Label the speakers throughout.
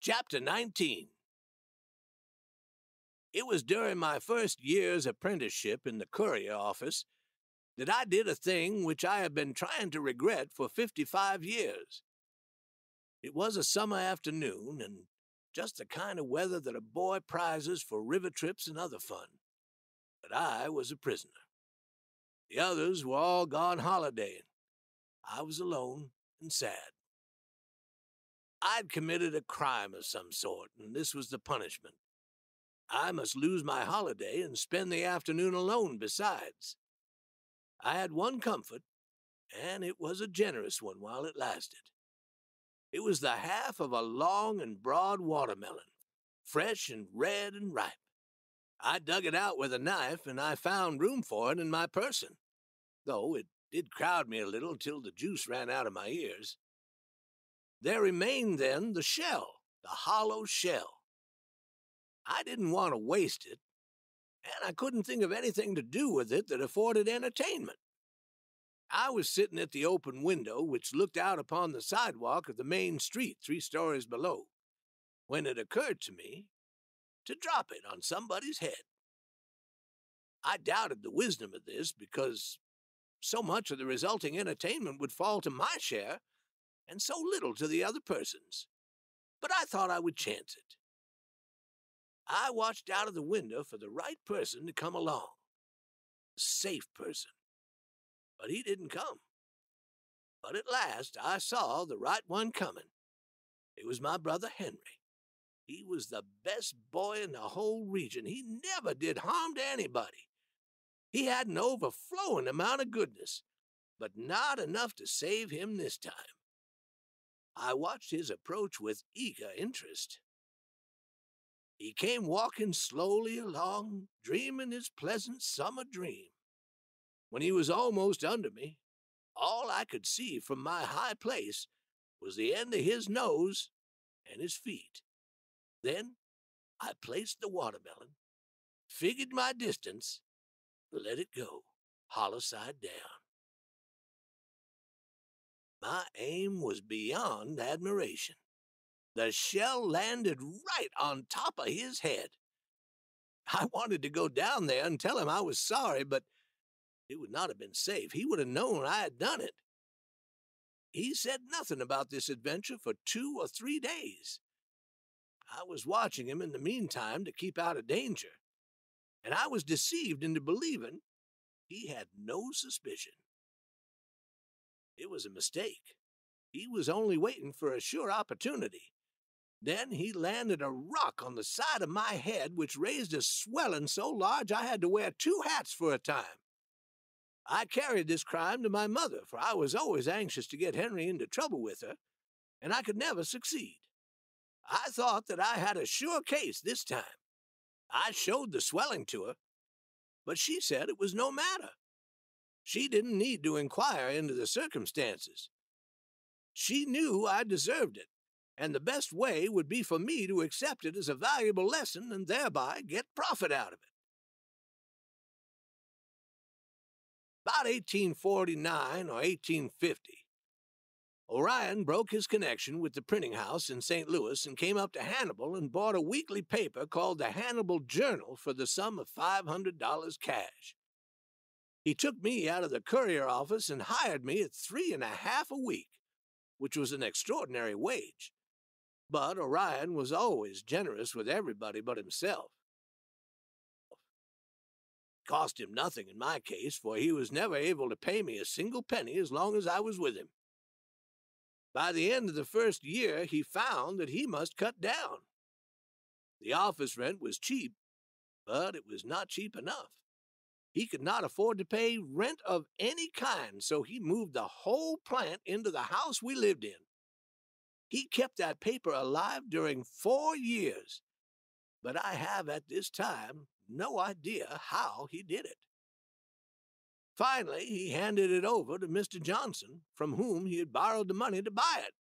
Speaker 1: Chapter 19. It was during my first year's apprenticeship in the courier office that I did a thing which I have been trying to regret for 55 years. It was a summer afternoon, and just the kind of weather that a boy prizes for river trips and other fun. But I was a prisoner. The others were all gone holidaying. I was alone and sad. I'd committed a crime of some sort, and this was the punishment. I must lose my holiday and spend the afternoon alone besides. I had one comfort, and it was a generous one while it lasted. It was the half of a long and broad watermelon, fresh and red and ripe. I dug it out with a knife, and I found room for it in my person, though it did crowd me a little till the juice ran out of my ears. There remained then the shell, the hollow shell. I didn't want to waste it, and I couldn't think of anything to do with it that afforded entertainment. I was sitting at the open window, which looked out upon the sidewalk of the main street 3 stories below, when it occurred to me to drop it on somebody's head. I doubted the wisdom of this because so much of the resulting entertainment would fall to my share and so little to the other person's. But I thought I would chance it. I watched out of the window for the right person to come along, a safe person. But he didn't come. But at last I saw the right one coming. It was my brother Henry. He was the best boy in the whole region. He never did harm to anybody. He had an overflowing amount of goodness, but not enough to save him this time. I watched his approach with eager interest. He came walking slowly along, dreaming his pleasant summer dream. When he was almost under me, all I could see from my high place was the end of his nose and his feet. Then I placed the watermelon, figured my distance, let it go, hollow side down. My aim was beyond admiration. The shell landed right on top of his head. I wanted to go down there and tell him I was sorry, but it would not have been safe. He would have known I had done it. He said nothing about this adventure for 2 or 3 days. I was watching him in the meantime to keep out of danger, and I was deceived into believing he had no suspicion. It was a mistake. He was only waiting for a sure opportunity. Then he landed a rock on the side of my head, which raised a swelling so large I had to wear 2 hats for a time. I carried this crime to my mother, for I was always anxious to get Henry into trouble with her, and I could never succeed. I thought that I had a sure case this time. I showed the swelling to her, but she said it was no matter. She didn't need to inquire into the circumstances. She knew I deserved it, and the best way would be for me to accept it as a valuable lesson and thereby get profit out of it. About 1849 or 1850, Orion broke his connection with the printing house in St. Louis and came up to Hannibal and bought a weekly paper called the Hannibal Journal for the sum of $500 cash. He took me out of the courier office and hired me at $3.50 a week, which was an extraordinary wage. But Orion was always generous with everybody but himself. It cost him nothing in my case, for he was never able to pay me a single penny as long as I was with him. By the end of the first year, he found that he must cut down. The office rent was cheap, but it was not cheap enough. He could not afford to pay rent of any kind, so he moved the whole plant into the house we lived in. He kept that paper alive during 4 years, but I have at this time no idea how he did it. Finally, he handed it over to Mr. Johnson, from whom he had borrowed the money to buy it,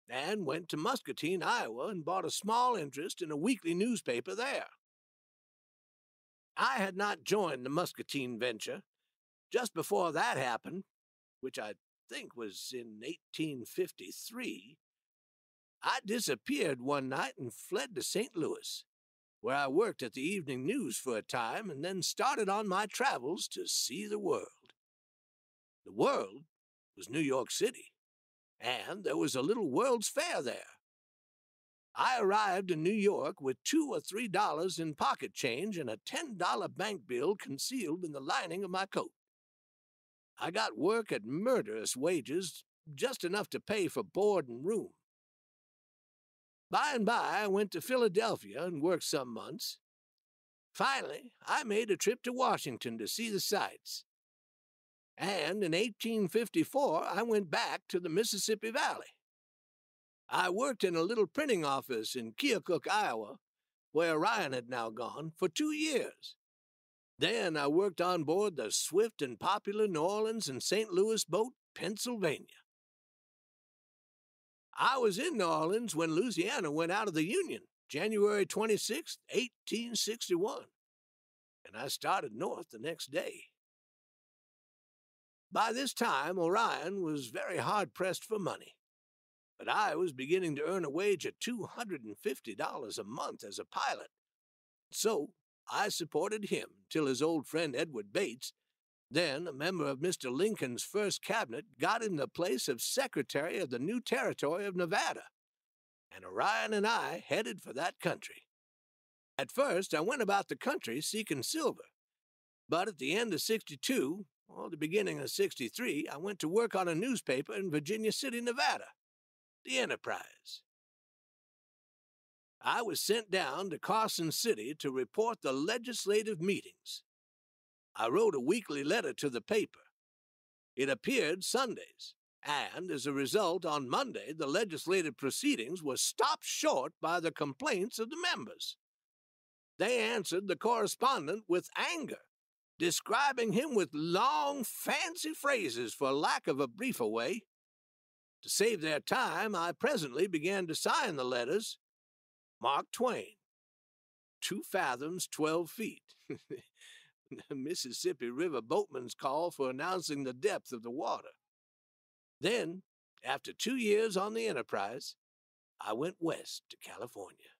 Speaker 1: and went to Muscatine, Iowa, and bought a small interest in a weekly newspaper there. I had not joined the Muscatine venture. Just before that happened, which I think was in 1853, I disappeared one night and fled to St. Louis, where I worked at the evening news for a time and then started on my travels to see the world. The world was New York City, and there was a little World's Fair there. I arrived in New York with $2 or $3 in pocket change and a $10 bank bill concealed in the lining of my coat. I got work at murderous wages, just enough to pay for board and room. By and by, I went to Philadelphia and worked some months. Finally, I made a trip to Washington to see the sights. And in 1854, I went back to the Mississippi Valley. I worked in a little printing office in Keokuk, Iowa, where Orion had now gone, for 2 years. Then I worked on board the swift and popular New Orleans and St. Louis boat, Pennsylvania. I was in New Orleans when Louisiana went out of the Union, January 26, 1861, and I started north the next day. By this time, Orion was very hard-pressed for money, but I was beginning to earn a wage of $250 a month as a pilot. So I supported him till his old friend Edward Bates, then a member of Mr. Lincoln's first cabinet, got him the place of Secretary of the new territory of Nevada, and Orion and I headed for that country. At first, I went about the country seeking silver, but at the end of '62, or the beginning of '63, I went to work on a newspaper in Virginia City, Nevada, the Enterprise. I was sent down to Carson City to report the legislative meetings. I wrote a weekly letter to the paper. It appeared Sundays, and as a result, on Monday, the legislative proceedings were stopped short by the complaints of the members. They answered the correspondent with anger, describing him with long, fancy phrases for lack of a briefer way. To save their time, I presently began to sign the letters, Mark Twain, 2 fathoms, 12 feet. The Mississippi River boatman's call for announcing the depth of the water. Then, after 2 years on the Enterprise, I went west to California.